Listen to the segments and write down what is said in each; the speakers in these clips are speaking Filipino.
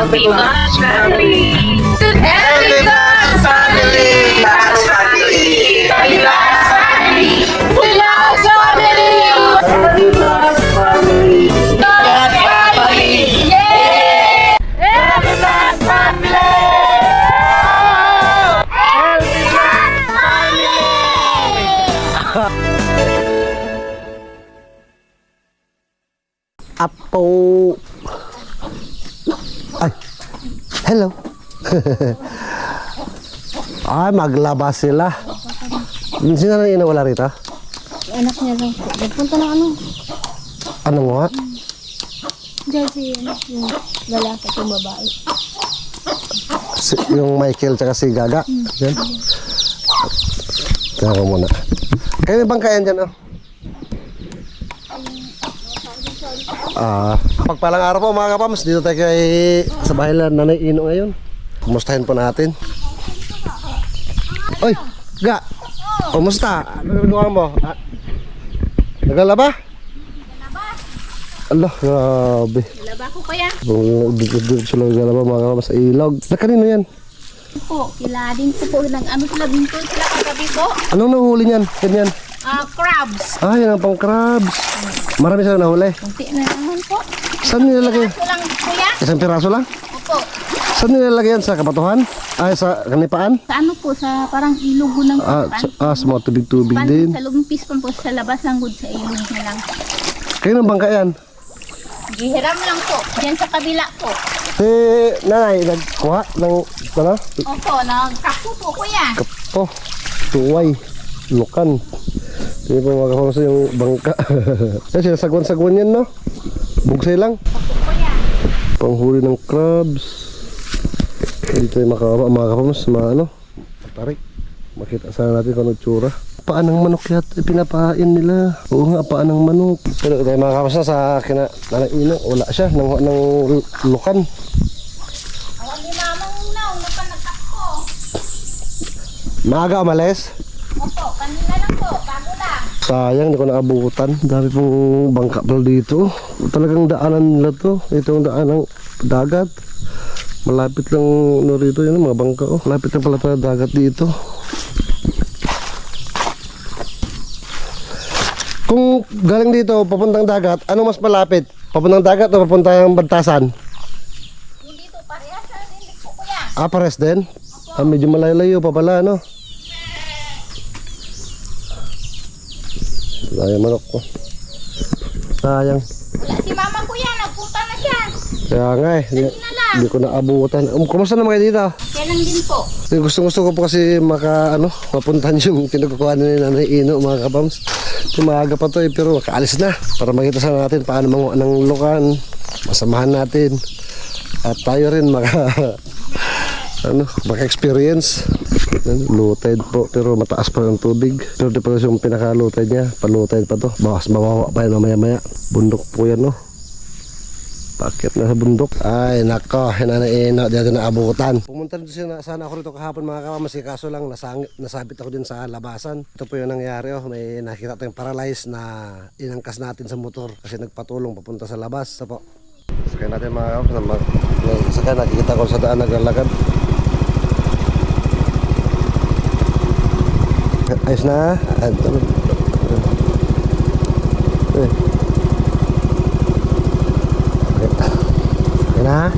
Healthy Lunch Family! Healthy Lunch Family! Lunch Family! Healthy Lunch Family! Healthy Lunch Family! Healthy Lunch Family! Lunch Family! Yay! Healthy Lunch Family! Healthy Lunch Family! Apo. Ay. Hello. Ay, maglabas sila. Sino na inawala rito? Anak niya lang po. Nagpunta ng ano? Ano nga? Diyan si yung lalaki at yung babae. Yung Michael tsaka si Gaga. Yan. Kaya ko muna. Kayo bang kayan dyan, oh? Pagpalang araw po mga kapams, dito tayo sa bahay na Nanay Ino ngayon. Kumustahin po natin. Oy, Ga! Kumusta? Ano ginagawa mo? Nagalaba? Allah, grabe. Nalaba ko kaya? Dito sila nagalaba mga kapams sa ilog. Na kanino yan? Po, kiladin ko po ng ano sila binto sila kagabi po. Anong nahuli niyan? Ganyan? Crabs. Yan ang pang crabs. Marami sila nahuli. Kunti na naman po. Saan nilalagay? Ito lang kuya. Isang piraso lang? Opo. Saan nilalagay yan? Sa kapatuhan? Ay, sa kanipaan? Sa ano po, sa parang ilog ng Sa mga tubig-tubig din. Sa lumpis pa po, sa labas ng good sa ilog na lang. Kayo ng bangka yan? Gihiram lang po. Diyan sa kabila po. Si nanay, nagkuha ng ano? Opo, nagkapo po kuya. Kapo, tuway, lukan. Hindi po makakama sa yung bangka. Yan sila, sagwan-sagwan yan, no? Bugsay lang. Opo kuya. Panghuli ng crabs. Hindi tayo makakapamas, ano? Tarik. Makita sana natin kung ano tsura. Paan ng manok yata pinapain nila. Oo nga, paan ng manok. Pero tayo makakapamas na sa Nanay Ino. Wala siya, ng lukan. Awan ni mamang naw, napanagkako. Maaga umalis. Opo, kanina lang po, bago lang. Sayang, hindi ko naabutan. Dami pong bangka pala dito. Talagang daanan nila to. Ito ang daan ng dagat. Malapit lang rito yun, mga bangka. Oh. Malapit lang pala tayo dagat dito. Kung galing dito, papuntang dagat, ano mas malapit? Papuntang dagat o papuntang Bantasan? Yung dito, parehas na din po kuya. Pares din? Medyo malayo pa pala, no? Sayang manok ko. Sayang. Wala si mama kuya, nagpunta na siya. Kaya nga hindi ko naabutan. Kumusta naman kayo dito? Kailan din po. Gusto ko po kasi mapuntahan yung pinagkukuha ni Nanay Ino mga kapams. Tumaga pa to pero makaalis na. Para makita sa natin paano manguha ng lukan. Masamahan natin. At tayo rin maka-experience. Low-tide po pero mataas pa ng tubig. Pero di pa yung pinaka-low-tide niya. Pa-low-tide pa to. Bawas mawawa pa yun maya-maya. Bundok po yan, no? Pakit na sa bundok. Ay nako, Nanay Ino, dito na abutan. Pumunta dito sana ako rito kahapon mga kapams, kaso lang nasabit ako din sa labasan. Ito po yung nangyari, oh. May nakita tayong paralyzed na inangkas natin sa motor kasi nagpatulong papunta sa labas. Ito po. Sakay natin mga kapams. Sakay, nakikita ko sa daan naglalakad. Ayos na. Na.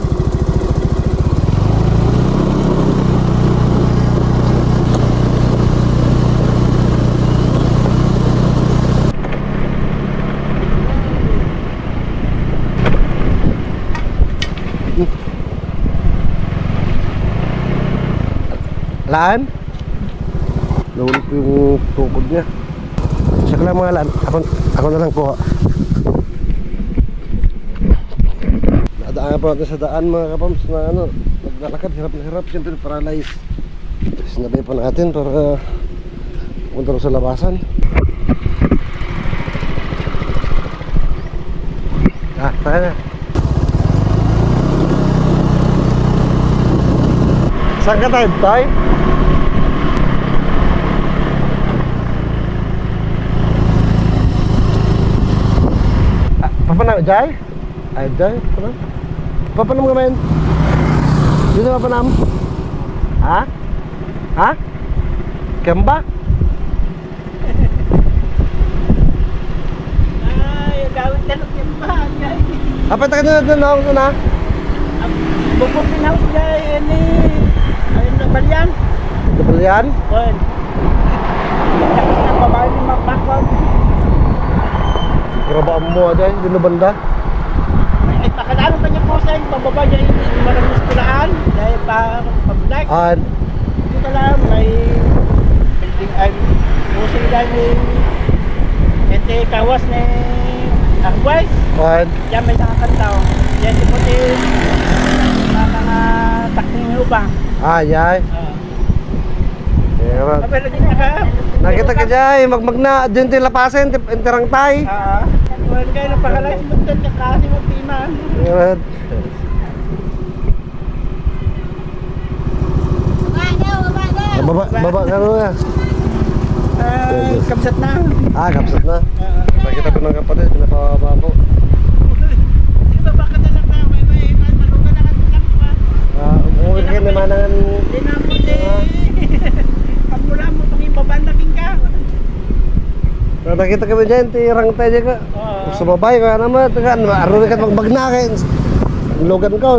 Laan? Nahulog yung tukod niya. Siya lang mga laan. Ako na lang po. Nadaan po natin sa daan mga kapams na naglalakad, hirap na hirap, siyempre paralyzed. Sinabay po natin para punta sa labasan. Tayo na. Saan ka tayo, Tay? Papa na, Jai? Ay, Jai, papa na. Papa na mga men. Dito ba Panam? Ha? Ha? Kemba? Ay, gawin ka ng yaman. Apa tayo na doon ako na? Bukod pinaus niya, yan eh. Ayun na balyan. Double yan? Well, tapos na babae ni Magbakog. Grabaan mo aja, dito banda. Ay, pakadalo pa niya po sa yung pababa niya yung maraming eskulaan. Dahil pa-black. An, Dito lang, may building, ay, using lang yung ente kawas ni Argwais. an. Diyan may nakakantaw. Yan si puti mga takning lubang. Ay. Pero, Pero din naka... nakita ka dyan, magmagna, dyan tayo lapasin, intirang tay. Well, kayo napakalay sa buntot niya kasi magtiman. Pero, baba ka na. Ay, kabsat na. Kapsat na. Nakita ko ng kapatid, pinapababa po. Di ba baka na lang na? May malugan na lang pa. Umuwi ka naman ng... Di na mo Pagmula mo pang ibaba na ka. Nakita kami dyan, tirang tayo ka. Sumabay ka naman, arun ka magbagnakin. Logan ka.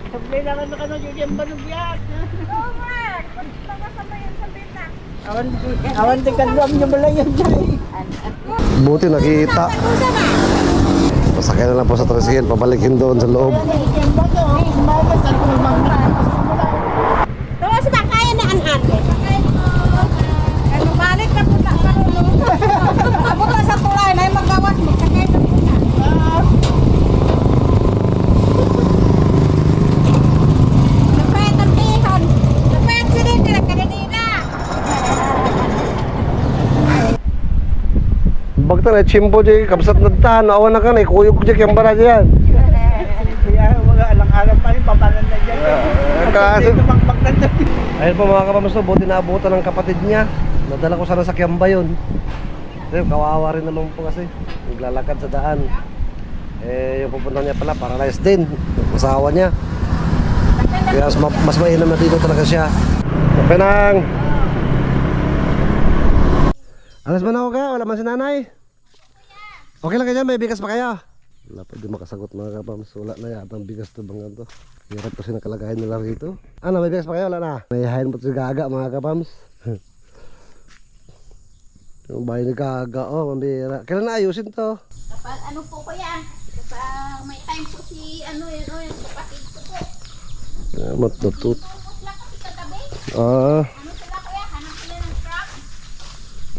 Sablay lang na ka na yung banubiyat. Awan din kanluam niyo mula yun dyan. Buti nakita. Pasakay na lang po sa tricycle, pabalikin doon sa loob. Tawas ba kaya na an-an? Ano balik ka punta ka ulo. Abot na sa tulay na magawas mo sakay na punta. Napayat ang ihon. Napayat sila nila kanina. Bagta na chimpo dyan, kapsat na tahan, awan na ka na, ikuyog dyan, kiyang bara dyan. Kaya mga alang-alang pa rin, papanan na dyan. Kasi- Tumakbak na. Ayun po mga kapamusto, buti naabutan ng kapatid niya. Nadala ko sana sa Kiamba yun. Ayun, kawawa rin naman po kasi. Naglalakad sa daan. Yung pupunta niya pala, paralyzed din. Asawa niya. Kaya mas mainam na dito talaga siya. Okay nang. Alas ba na ako kaya? Wala man si nanay? Okay lang kayo, may bigas pa kayo? Wala pa, di makasagot mga kapams. Wala na yata ang bigas to bang ito. Hirap kasi nakalagayan nila rito. Ano, may bigas pa kayo? Wala na. May hain mo si Gaga mga kapams. Yung bahay ni Gaga, oh, mambira. Kailan na ayusin to? Kapag ano po kuya? Kapag may time po si ano yun o yung kapatid ko po. Matutut. Tulog lang kasi kagabi. Ah, Ano sila kuya? Hanap sila ng truck.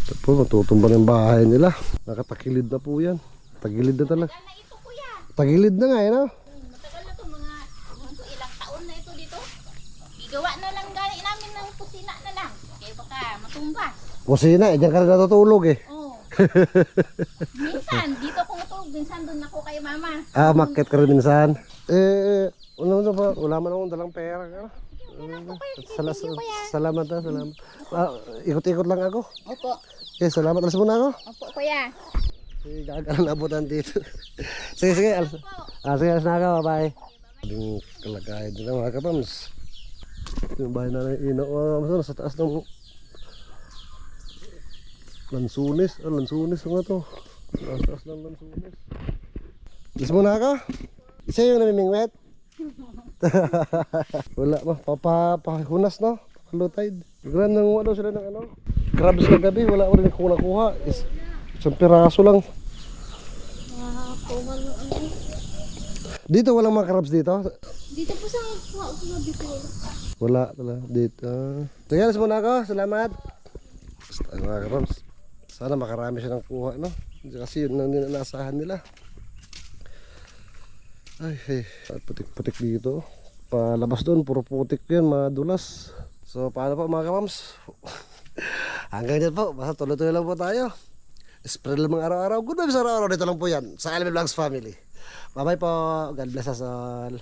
ito po, matutumba na yung bahay nila. Nakatakilid na po yan. Tagilid na talaga. Tagal na ito kuya. Tagilid na nga, yun oh. Matagal na ito mga ilang taon na ito dito. Igawa na lang gani namin ng kusina na lang. Kaya baka matumbas. Kusina, dyan ka na natutulog eh. Oo. Minsan, dito ko matulog. Minsan doon ako kay mama. Market ka rin minsan. Wala man akong dalang pera. Salamat na, salamat. Ikot-ikot lang ako. Opo. Okay, salamat. Alas muna ako. Opo kuya. Sige, gagalan na abutan dito. Sige, alas. Sige, alas na ako. Bye. Yung kalagayan dito mga kapams. Yung bahay na ino. Sa taas ng Lansunis. Lansunis nga to. Sa taas ng Lansunis. Alas muna ako. Isa yung namimingwet. Wala pa, papahunas no? Low tide. Grand nang daw sila ng ano? Crabs na gabi, wala ko rin nakuha. Isang piraso lang. Dito walang mga crabs dito? Dito po sa dito. Wala dito. Sige, alas muna ako. Salamat. Basta mga crabs. Sana makarami siya ng kuha, no? Kasi yun lang din ang naasahan nila. Ay, putik-putik dito. Palabas doon, puro putik yun, madulas. So, paano po mga kapams? Hanggang dyan po, basta tuloy-tuloy lang po tayo. Spread lang mga araw-araw. Good vibes araw-araw, dito lang po yan sa LB Vlogs Family. Bye-bye po. God bless us all.